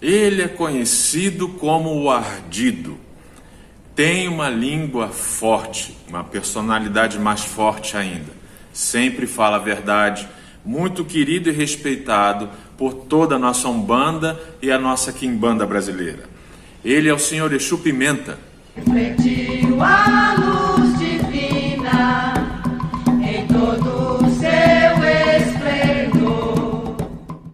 Ele é conhecido como o Ardido. Tem uma língua forte, uma personalidade mais forte ainda. Sempre fala a verdade, muito querido e respeitado por toda a nossa Umbanda e a nossa Quimbanda brasileira. Ele é o Senhor Exu Pimenta. Refletiu a luz divina em todo o seu esplendor.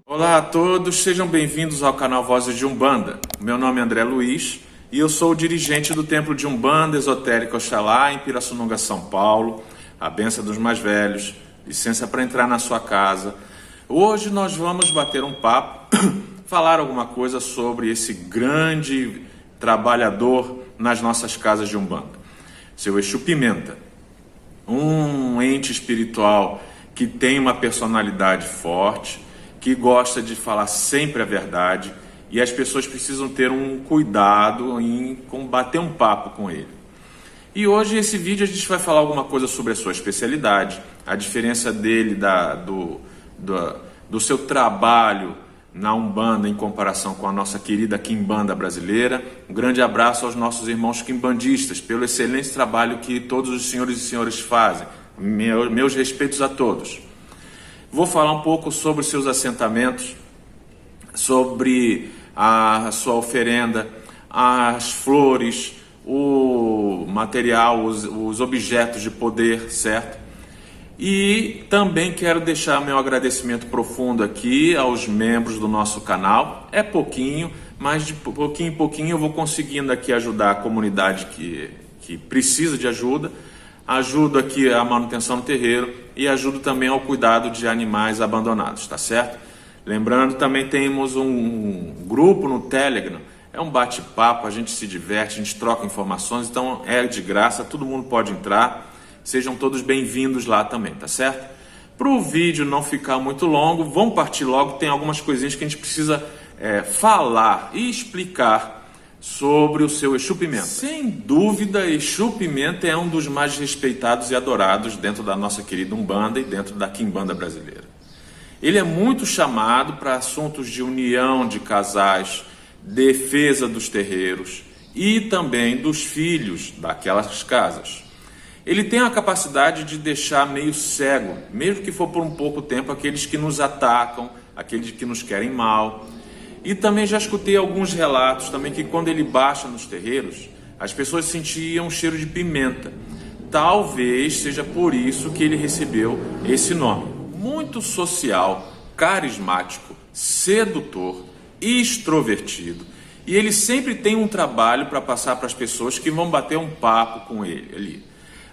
Olá a todos, sejam bem-vindos ao canal Vozes de Umbanda. Meu nome é André Luiz e eu sou o dirigente do Templo de Umbanda Esotérica Oxalá em Pirassununga, São Paulo. A benção dos mais velhos, licença para entrar na sua casa. Hoje nós vamos bater um papo, falar alguma coisa sobre esse grande trabalhador nas nossas casas de Umbanda, seu Exu Pimenta, um ente espiritual que tem uma personalidade forte, que gosta de falar sempre a verdade, e as pessoas precisam ter um cuidado em bater um papo com ele. E hoje esse vídeo a gente vai falar alguma coisa sobre a sua especialidade, a diferença dele do seu trabalho na Umbanda em comparação com a nossa querida Quimbanda brasileira. Um grande abraço aos nossos irmãos quimbandistas pelo excelente trabalho que todos os senhores e senhoras fazem. Meus respeitos a todos. Vou falar um pouco sobre os seus assentamentos, sobre a sua oferenda, as flores, o material, os objetos de poder, certo? E também quero deixar meu agradecimento profundo aqui aos membros do nosso canal. É pouquinho, mas de pouquinho em pouquinho eu vou conseguindo aqui ajudar a comunidade que precisa de ajuda. Ajudo aqui a manutenção do terreiro e ajudo também ao cuidado de animais abandonados, tá certo? Lembrando, também temos um grupo no Telegram. É um bate-papo, a gente se diverte, a gente troca informações, então é de graça, todo mundo pode entrar. Sejam todos bem-vindos lá também, tá certo? Para o vídeo não ficar muito longo, vamos partir logo. Tem algumas coisinhas que a gente precisa falar e explicar sobre o seu Exu Pimenta. Sem dúvida, Exu Pimenta é um dos mais respeitados e adorados dentro da nossa querida Umbanda e dentro da Quimbanda brasileira. Ele é muito chamado para assuntos de união de casais, defesa dos terreiros e também dos filhos daquelas casas. Ele tem a capacidade de deixar meio cego, mesmo que for por um pouco tempo, aqueles que nos atacam, aqueles que nos querem mal. E também já escutei alguns relatos também que quando ele baixa nos terreiros, as pessoas sentiam um cheiro de pimenta. Talvez seja por isso que ele recebeu esse nome. Muito social, carismático, sedutor, extrovertido. E ele sempre tem um trabalho para passar para as pessoas que vão bater um papo com ele ali.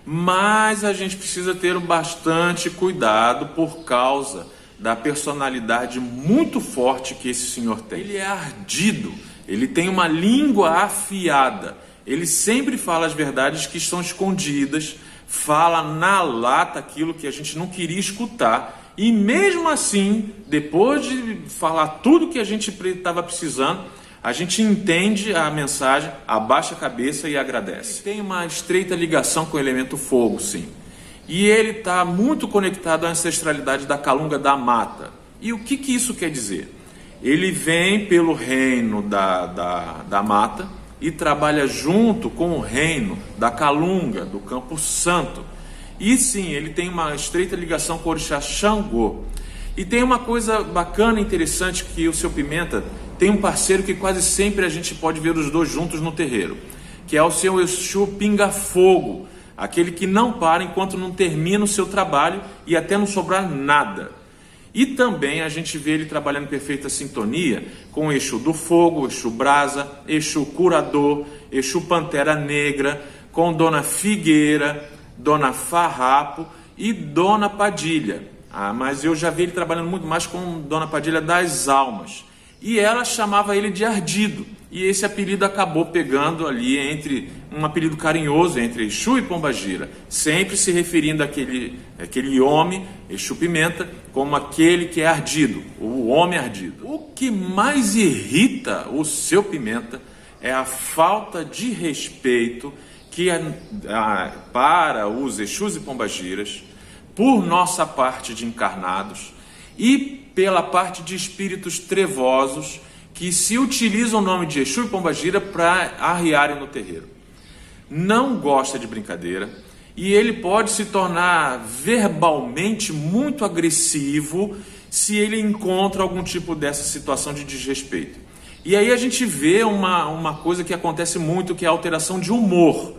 Mas a gente precisa ter bastante cuidado por causa da personalidade muito forte que esse senhor tem. Ele é ardido, ele tem uma língua afiada, ele sempre fala as verdades que estão escondidas, fala na lata aquilo que a gente não queria escutar, e mesmo assim, depois de falar tudo que a gente estava precisando, a gente entende a mensagem, abaixa a cabeça e agradece. Ele tem uma estreita ligação com o elemento fogo, sim. E ele está muito conectado à ancestralidade da Calunga da Mata. E o que isso quer dizer? Ele vem pelo reino da Mata e trabalha junto com o reino da Calunga, do Campo Santo. E sim, ele tem uma estreita ligação com o orixá Xangô. E tem uma coisa bacana e interessante, que o seu Pimenta tem um parceiro que quase sempre a gente pode ver os dois juntos no terreiro, que é o seu Exu Pinga Fogo, aquele que não para enquanto não termina o seu trabalho e até não sobrar nada. E também a gente vê ele trabalhando em perfeita sintonia com o Exu do Fogo, Exu Brasa, Exu Curador, Exu Pantera Negra, com Dona Figueira, Dona Farrapo e Dona Padilha. Mas eu já vi ele trabalhando muito mais com Dona Padilha das Almas. E ela chamava ele de Ardido. E esse apelido acabou pegando ali entre um apelido carinhoso entre Exu e Pombagira, sempre se referindo àquele homem, Exu Pimenta, como aquele que é ardido, o homem ardido. O que mais irrita o seu Pimenta é a falta de respeito para os Exus e Pombagiras, por nossa parte de encarnados e pela parte de espíritos trevosos que se utilizam o nome de Exu e Pombagira para arriarem no terreiro. Não gosta de brincadeira e ele pode se tornar verbalmente muito agressivo se ele encontra algum tipo dessa situação de desrespeito. E aí a gente vê uma coisa que acontece muito, que é a alteração de humor.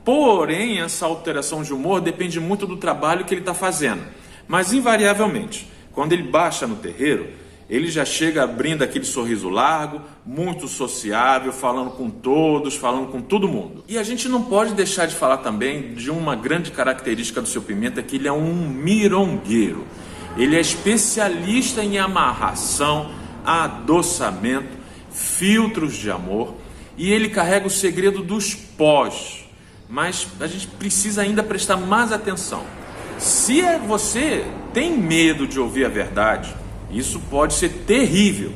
Porém, essa alteração de humor depende muito do trabalho que ele está fazendo. Mas, invariavelmente, quando ele baixa no terreiro, ele já chega abrindo aquele sorriso largo, muito sociável, falando com todos, falando com todo mundo. E a gente não pode deixar de falar também de uma grande característica do Seu Pimenta, que ele é um mirongueiro. Ele é especialista em amarração, adoçamento, filtros de amor, e ele carrega o segredo dos pós. Mas a gente precisa ainda prestar mais atenção. Se você tem medo de ouvir a verdade, isso pode ser terrível.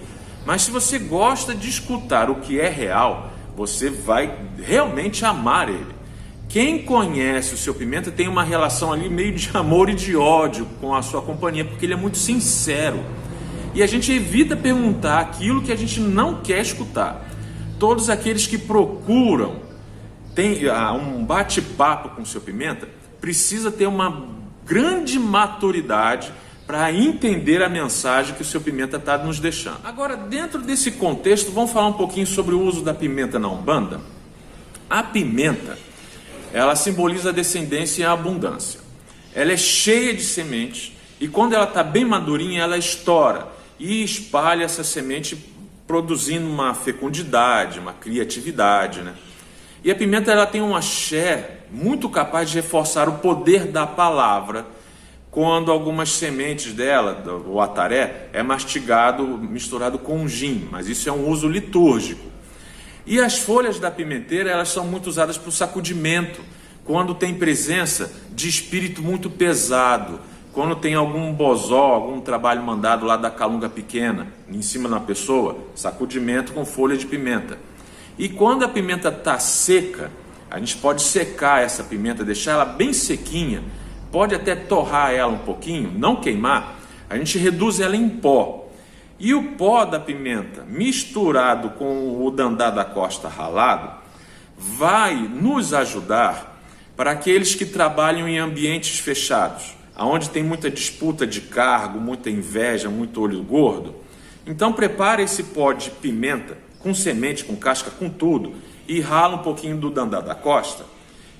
Mas se você gosta de escutar o que é real, você vai realmente amar ele. Quem conhece o Seu Pimenta tem uma relação ali meio de amor e de ódio com a sua companhia, porque ele é muito sincero. E a gente evita perguntar aquilo que a gente não quer escutar. Todos aqueles que procuram tem um bate-papo com o Seu Pimenta, precisa ter uma grande maturidade para entender a mensagem que o Seu Pimenta está nos deixando. Agora, dentro desse contexto, vamos falar um pouquinho sobre o uso da pimenta na Umbanda. A pimenta, ela simboliza a descendência e a abundância. Ela é cheia de sementes e quando ela está bem madurinha, ela estoura e espalha essa semente, produzindo uma fecundidade, uma criatividade, né? E a pimenta, ela tem um axé muito capaz de reforçar o poder da palavra quando algumas sementes dela, o ataré, é mastigado, misturado com gin, mas isso é um uso litúrgico. E as folhas da pimenteira, elas são muito usadas para o sacudimento, quando tem presença de espírito muito pesado, quando tem algum bozó, algum trabalho mandado lá da calunga pequena, em cima de uma pessoa, sacudimento com folha de pimenta. E quando a pimenta está seca, a gente pode secar essa pimenta, deixar ela bem sequinha, pode até torrar ela um pouquinho, não queimar, a gente reduz ela em pó. E o pó da pimenta, misturado com o dandá da costa ralado, vai nos ajudar para aqueles que trabalham em ambientes fechados, onde tem muita disputa de cargo, muita inveja, muito olho gordo. Então prepare esse pó de pimenta, com semente, com casca, com tudo, e rala um pouquinho do dandá da costa,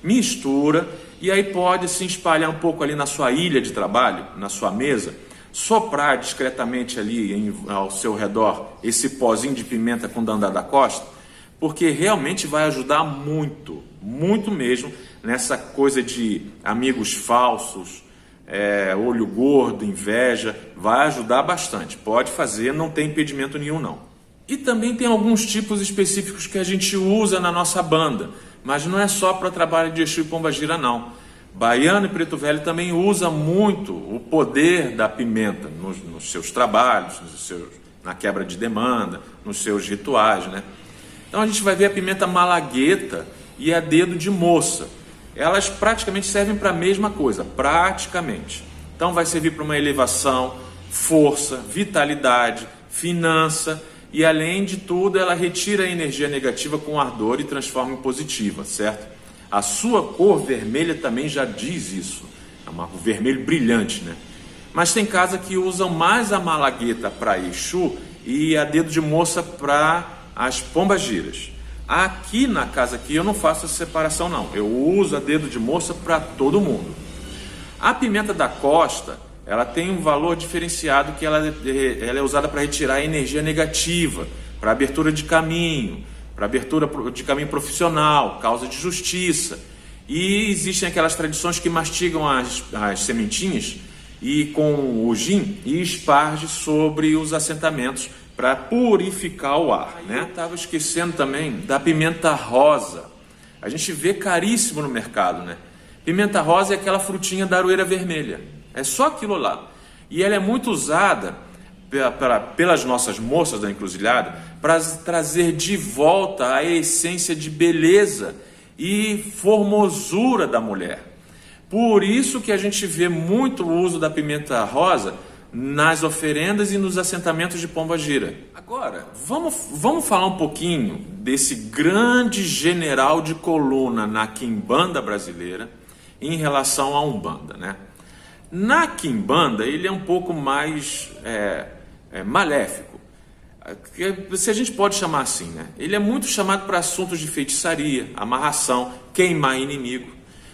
mistura, e aí pode se espalhar um pouco ali na sua ilha de trabalho, na sua mesa, soprar discretamente ali ao seu redor esse pozinho de pimenta com dandá da costa, porque realmente vai ajudar muito, muito mesmo, nessa coisa de amigos falsos, olho gordo, inveja, vai ajudar bastante. Pode fazer, não tem impedimento nenhum não. E também tem alguns tipos específicos que a gente usa na nossa banda, mas não é só para trabalho de Exu e Pombagira não. Baiano e Preto Velho também usa muito o poder da pimenta nos seus trabalhos, na quebra de demanda, nos seus rituais, né? Então a gente vai ver a pimenta malagueta e a dedo de moça. Elas praticamente servem para a mesma coisa, praticamente. Então vai servir para uma elevação, força, vitalidade, finança. E além de tudo, ela retira a energia negativa com ardor e transforma em positiva, certo? A sua cor vermelha também já diz isso. É um vermelho brilhante, né? Mas tem casa que usam mais a malagueta para Exu e a dedo de moça para as pombagiras. Aqui na casa aqui eu não faço essa separação não. Eu uso a dedo de moça para todo mundo. A pimenta da costa, ela tem um valor diferenciado, que ela é usada para retirar a energia negativa, para abertura de caminho, para abertura de caminho profissional, causa de justiça. E existem aquelas tradições que mastigam as sementinhas e com o gin e esparge sobre os assentamentos para purificar o ar, né? Eu estava esquecendo também da pimenta rosa. A gente vê caríssimo no mercado, né? Pimenta rosa é aquela frutinha da aroeira vermelha. É só aquilo lá. E ela é muito usada pelas nossas moças da encruzilhada para trazer de volta a essência de beleza e formosura da mulher. Por isso que a gente vê muito o uso da pimenta rosa nas oferendas e nos assentamentos de pomba-gira. Agora, vamos falar um pouquinho desse grande general de coluna na quimbanda brasileira em relação à Umbanda, né? Na quimbanda, ele é um pouco mais maléfico, se a gente pode chamar assim, né? Ele é muito chamado para assuntos de feitiçaria, amarração, queimar inimigo,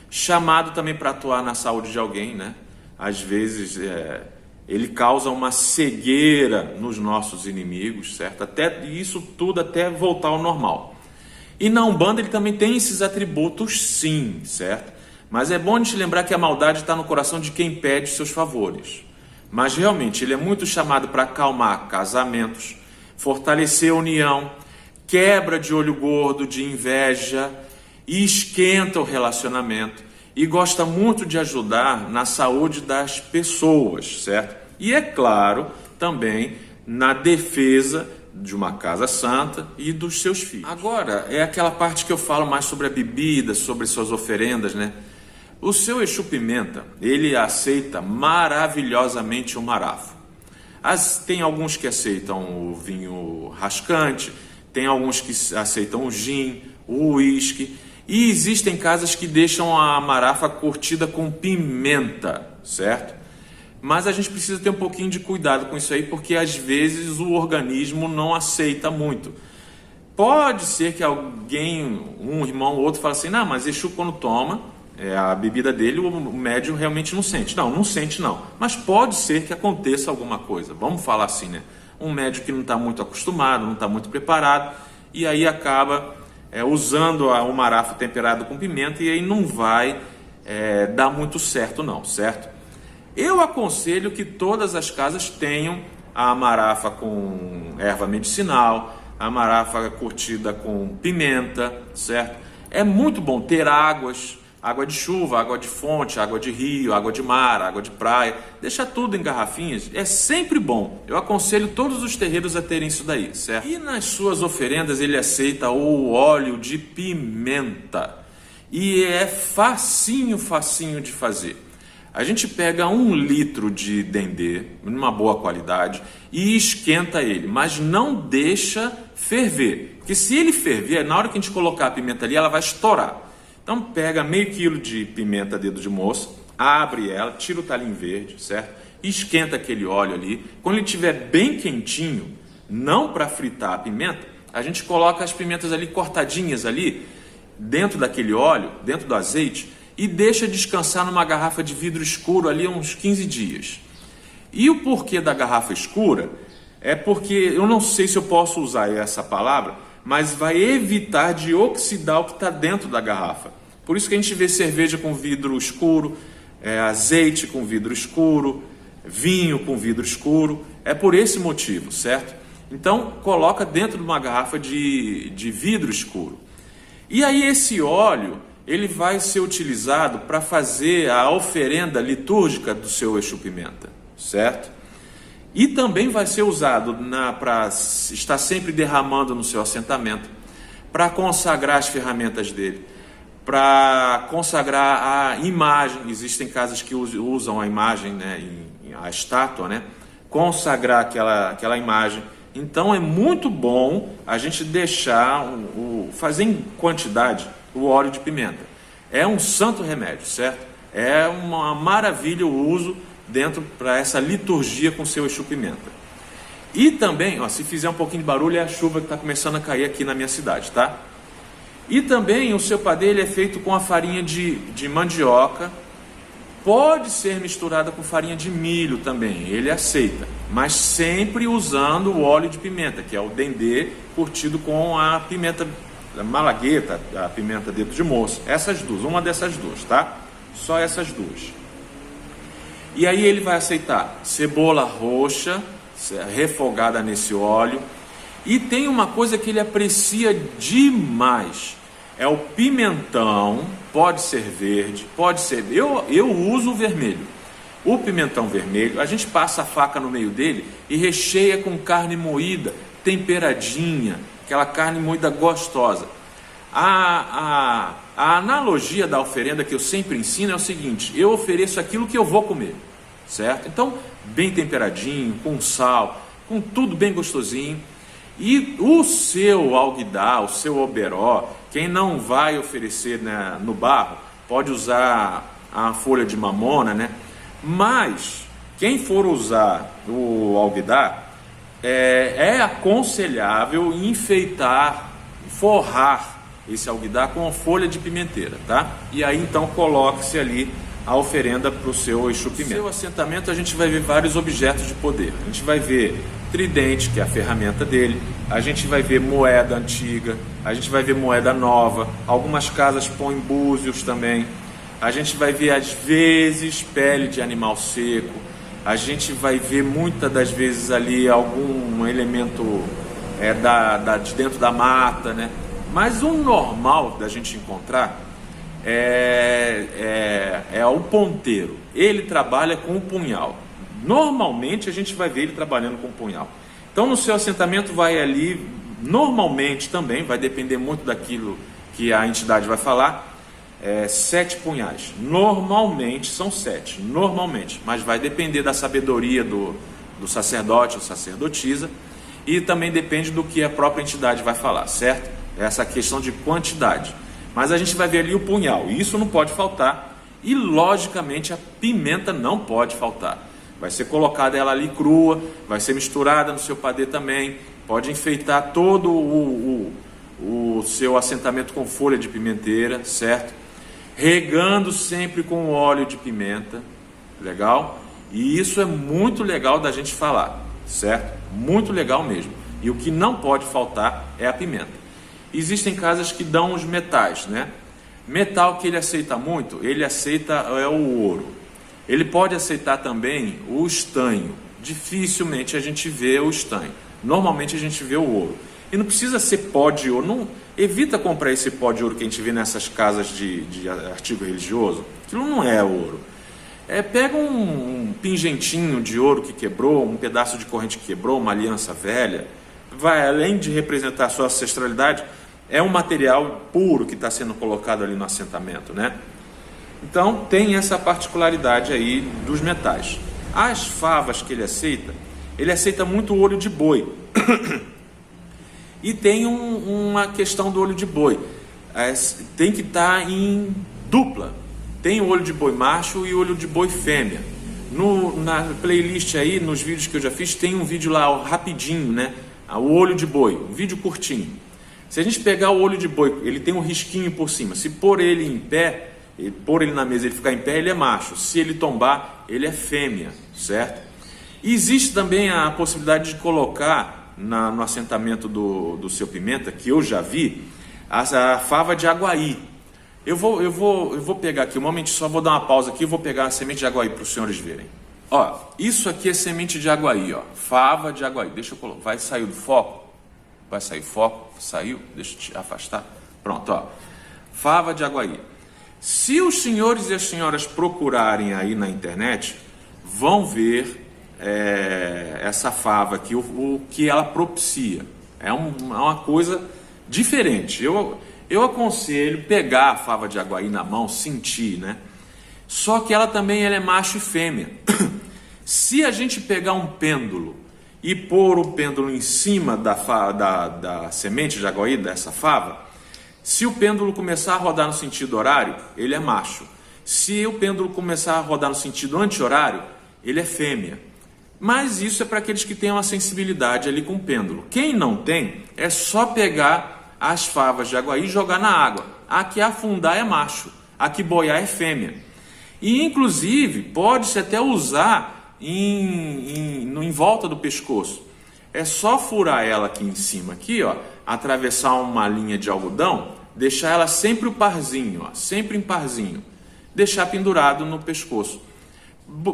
chamado também para atuar na saúde de alguém, né? Às vezes ele causa uma cegueira nos nossos inimigos, certo? Até isso tudo até voltar ao normal. E na Umbanda ele também tem esses atributos, sim, certo? Mas é bom a gente lembrar que a maldade está no coração de quem pede seus favores. Mas realmente ele é muito chamado para acalmar casamentos, fortalecer a união, quebra de olho gordo, de inveja, e esquenta o relacionamento. E gosta muito de ajudar na saúde das pessoas, certo? E é claro, também na defesa de uma casa santa e dos seus filhos. Agora, é aquela parte que eu falo mais sobre a bebida, sobre suas oferendas, né? O seu Exu Pimenta, ele aceita maravilhosamente o marafo. Tem alguns que aceitam o vinho rascante, tem alguns que aceitam o gin, o uísque, e existem casas que deixam a marafa curtida com pimenta, certo? Mas a gente precisa ter um pouquinho de cuidado com isso aí, porque às vezes o organismo não aceita muito. Pode ser que alguém, um irmão ou outro, fale assim, não, mas Exu quando toma a bebida dele, o médium realmente não sente. Não sente não. Mas pode ser que aconteça alguma coisa. Vamos falar assim, né? Um médium que não está muito acostumado, não está muito preparado, e aí acaba usando o marafo temperado com pimenta, e aí não vai dar muito certo não, certo? Eu aconselho que todas as casas tenham a marafa com erva medicinal, a marafa curtida com pimenta, certo? É muito bom ter águas, água de chuva, água de fonte, água de rio, água de mar, água de praia, deixa tudo em garrafinhas, é sempre bom. Eu aconselho todos os terreiros a terem isso daí, certo? E nas suas oferendas ele aceita o óleo de pimenta, e é facinho de fazer. A gente pega 1 litro de dendê, numa boa qualidade, e esquenta ele, mas não deixa ferver, porque se ele ferver, na hora que a gente colocar a pimenta ali, ela vai estourar. Então pega meio quilo de pimenta dedo de moça, abre ela, tira o talinho verde, certo? E esquenta aquele óleo ali. Quando ele estiver bem quentinho, não para fritar a pimenta, a gente coloca as pimentas ali cortadinhas ali, dentro daquele óleo, dentro do azeite, e deixa descansar numa garrafa de vidro escuro ali uns 15 dias. E o porquê da garrafa escura é porque, eu não sei se eu posso usar essa palavra, mas vai evitar de oxidar o que está dentro da garrafa. Por isso que a gente vê cerveja com vidro escuro, azeite com vidro escuro, vinho com vidro escuro, é por esse motivo, certo? Então coloca dentro de uma garrafa de vidro escuro. E aí esse óleo, ele vai ser utilizado para fazer a oferenda litúrgica do seu Exu Pimenta, certo? E também vai ser usado para estar sempre derramando no seu assentamento, para consagrar as ferramentas dele, para consagrar a imagem. Existem casas que usam a imagem, né, a estátua, né, consagrar aquela imagem. Então é muito bom a gente deixar, fazer em quantidade o óleo de pimenta. É um santo remédio, certo? É uma maravilha o uso dentro para essa liturgia com seu Exu Pimenta. E também, se fizer um pouquinho de barulho, é a chuva que está começando a cair aqui na minha cidade, tá? E também o seu padê é feito com a farinha de mandioca, pode ser misturada com farinha de milho também, ele aceita, mas sempre usando o óleo de pimenta, que é o dendê curtido com a pimenta malagueta, a pimenta dedo de moça, essas duas, uma dessas duas, tá? Só essas duas. E aí ele vai aceitar cebola roxa, refogada nesse óleo. E tem uma coisa que ele aprecia demais, é o pimentão, pode ser verde, pode ser... Eu uso o vermelho. O pimentão vermelho, a gente passa a faca no meio dele e recheia com carne moída, temperadinha, aquela carne moída gostosa. A analogia da oferenda que eu sempre ensino é o seguinte: eu ofereço aquilo que eu vou comer, certo? Então, bem temperadinho, com sal, com tudo bem gostosinho. E o seu alguidar, o seu oberó, quem não vai oferecer, né, no barro, pode usar a folha de mamona, né? Mas quem for usar o alguidar, é aconselhável enfeitar, forrar esse alguidar com a folha de pimenteira, tá? E aí então coloque-se ali a oferenda para o seu Exu Pimenta. No seu assentamento a gente vai ver vários objetos de poder. A gente vai ver tridente, que é a ferramenta dele, a gente vai ver moeda antiga, a gente vai ver moeda nova, algumas casas põem búzios também, a gente vai ver às vezes pele de animal seco, a gente vai ver muitas das vezes ali algum elemento de dentro da mata, né? Mas o normal da gente encontrar é o ponteiro. Ele trabalha com o punhal. Normalmente a gente vai ver ele trabalhando com o punhal. Então no seu assentamento vai ali, normalmente também, vai depender muito daquilo que a entidade vai falar, 7 punhais. Normalmente são 7, normalmente, mas vai depender da sabedoria do sacerdote ou sacerdotisa, e também depende do que a própria entidade vai falar, certo? Essa questão de quantidade. Mas a gente vai ver ali o punhal, e isso não pode faltar, e logicamente a pimenta não pode faltar. Vai ser colocada ela ali crua, vai ser misturada no seu padê também, pode enfeitar todo o seu assentamento com folha de pimenteira, certo? Regando sempre com óleo de pimenta, legal? E isso é muito legal da gente falar, certo? Muito legal mesmo. E o que não pode faltar é a pimenta. Existem casas que dão os metais, né? Metal que ele aceita muito, ele aceita o ouro. Ele pode aceitar também o estanho. Dificilmente a gente vê o estanho. Normalmente a gente vê o ouro. E não precisa ser pó de ouro. Não, evita comprar esse pó de ouro que a gente vê nessas casas de artigo religioso. Aquilo não é ouro. Pega um pingentinho de ouro que quebrou, um pedaço de corrente que quebrou, uma aliança velha. Vai, além de representar a sua ancestralidade, é um material puro que está sendo colocado ali no assentamento, né? Então tem essa particularidade aí dos metais. As favas que ele aceita muito o olho de boi. E tem uma questão do olho de boi. Tem que estar em dupla. Tem o olho de boi macho e o olho de boi fêmea. Na playlist aí, nos vídeos que eu já fiz, tem um vídeo lá rapidinho, né? O olho de boi, um vídeo curtinho. Se a gente pegar o olho de boi, ele tem um risquinho por cima. Se pôr ele em pé, pôr ele na mesa e ele ficar em pé, ele é macho. Se ele tombar, ele é fêmea, certo? E existe também a possibilidade de colocar no assentamento do seu pimenta, que eu já vi, a fava de aguaí. Eu vou pegar aqui, um momento só, vou dar uma pausa aqui e vou pegar a semente de aguaí para os senhores verem. Ó, isso aqui é semente de aguaí, ó, fava de aguaí. Deixa eu colocar, vai sair do foco? Vai sair foco? Saiu? Deixa eu te afastar. Pronto, ó, fava de aguaí. Se os senhores e as senhoras procurarem aí na internet, vão ver essa fava aqui, o que ela propicia. É uma coisa diferente. Eu aconselho pegar a fava de aguaí na mão, sentir, né? Só que ela também é macho e fêmea. Se a gente pegar um pêndulo e pôr o pêndulo em cima da semente de aguaí, dessa fava, se o pêndulo começar a rodar no sentido horário, ele é macho. Se o pêndulo começar a rodar no sentido anti-horário, ele é fêmea. Mas isso é para aqueles que têm uma sensibilidade ali com o pêndulo. Quem não tem, é só pegar as favas de aguaí e jogar na água. A que afundar é macho, a que boiar é fêmea. E inclusive pode-se até usar em volta do pescoço. É só furar ela aqui em cima, aqui, ó, atravessar uma linha de algodão, deixar ela sempre o parzinho, ó, sempre em parzinho, deixar pendurado no pescoço.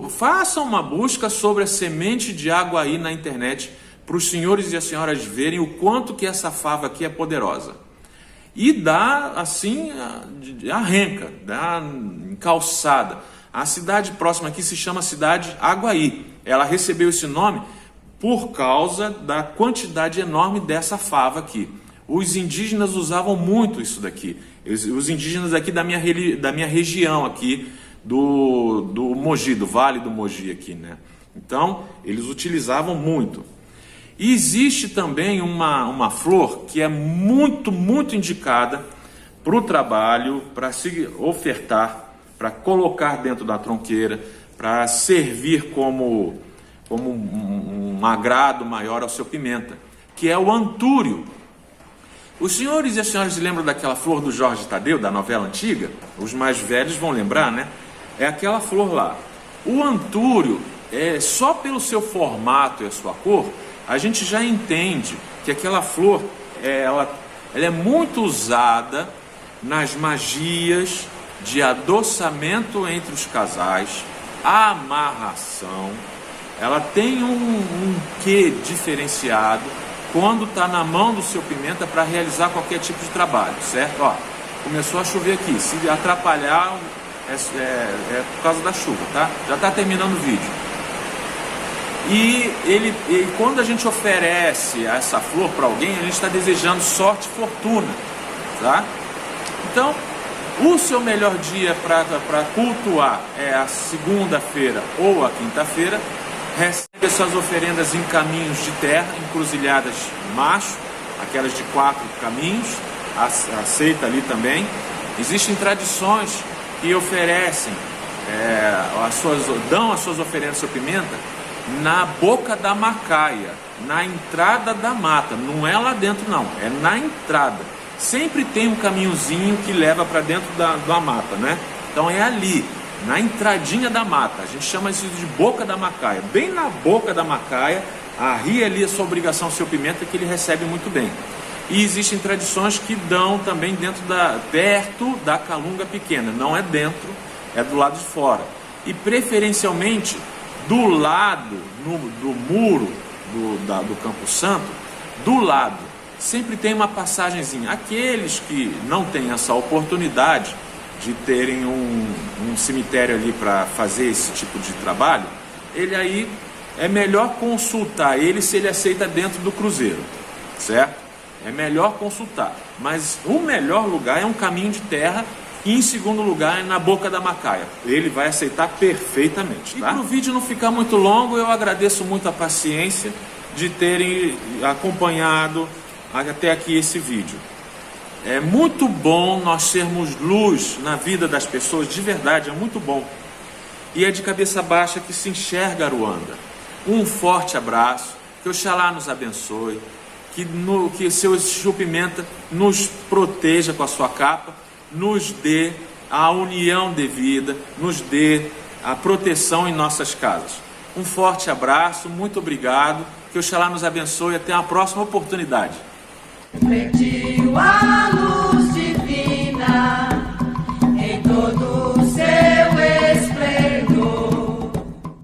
Façam uma busca sobre a semente de aguaí na internet para os senhores e as senhoras verem o quanto que essa fava aqui é poderosa. E dá assim, arranca, dá encalçada. A cidade próxima aqui se chama Cidade Aguaí. Ela recebeu esse nome por causa da quantidade enorme dessa fava aqui. Os indígenas usavam muito isso daqui. Os indígenas aqui da minha região aqui, do Mogi, do Vale do Mogi aqui, né? Então, eles utilizavam muito. E existe também uma flor que é muito, muito indicada para o trabalho, para se ofertar, para colocar dentro da tronqueira, para servir como um agrado maior ao seu pimenta, que é o antúrio. Os senhores e as senhoras se lembram daquela flor do Jorge Tadeu, da novela antiga? Os mais velhos vão lembrar, né? É aquela flor lá. O antúrio, só pelo seu formato e a sua cor, a gente já entende que aquela flor, ela é muito usada nas magias de adoçamento entre os casais, amarração. Ela tem um quê diferenciado quando está na mão do seu pimenta para realizar qualquer tipo de trabalho, certo? Ó, começou a chover aqui, se atrapalhar é por causa da chuva, tá? Já está terminando o vídeo. E quando a gente oferece essa flor para alguém, a gente está desejando sorte e fortuna, tá? Então, o seu melhor dia para cultuar é a segunda-feira ou a quinta-feira. Recebe suas oferendas em caminhos de terra, encruzilhadas macho, aquelas de 4 caminhos, aceita ali também. Existem tradições que oferecem, dão as suas oferendas ao seu pimenta na boca da macaia, na entrada da mata. Não é lá dentro não, é na entrada. Sempre tem um caminhozinho que leva para dentro da mata, né? Então é ali, na entradinha da mata. A gente chama isso de boca da macaia. Bem na boca da macaia, arria ali a sua obrigação ao seu pimenta, que ele recebe muito bem. E existem tradições que dão também perto da calunga pequena. Não é dentro, é do lado de fora. E preferencialmente do lado do muro do Campo Santo, do lado, sempre tem uma passagenzinha. Aqueles que não têm essa oportunidade de terem um cemitério ali para fazer esse tipo de trabalho, ele aí é melhor consultar ele se ele aceita dentro do cruzeiro, certo? É melhor consultar, mas o melhor lugar é um caminho de terra e em segundo lugar é na boca da macaia. Ele vai aceitar perfeitamente, tá? E para o vídeo não ficar muito longo, eu agradeço muito a paciência de terem acompanhado até aqui esse vídeo. É muito bom nós sermos luz na vida das pessoas, de verdade, é muito bom. E é de cabeça baixa que se enxerga Aruanda. Um forte abraço, que Oxalá nos abençoe, que seu Exu Pimenta nos proteja com a sua capa, nos dê a união devida, nos dê a proteção em nossas casas. Um forte abraço, muito obrigado, que Oxalá nos abençoe e até a próxima oportunidade. Plentio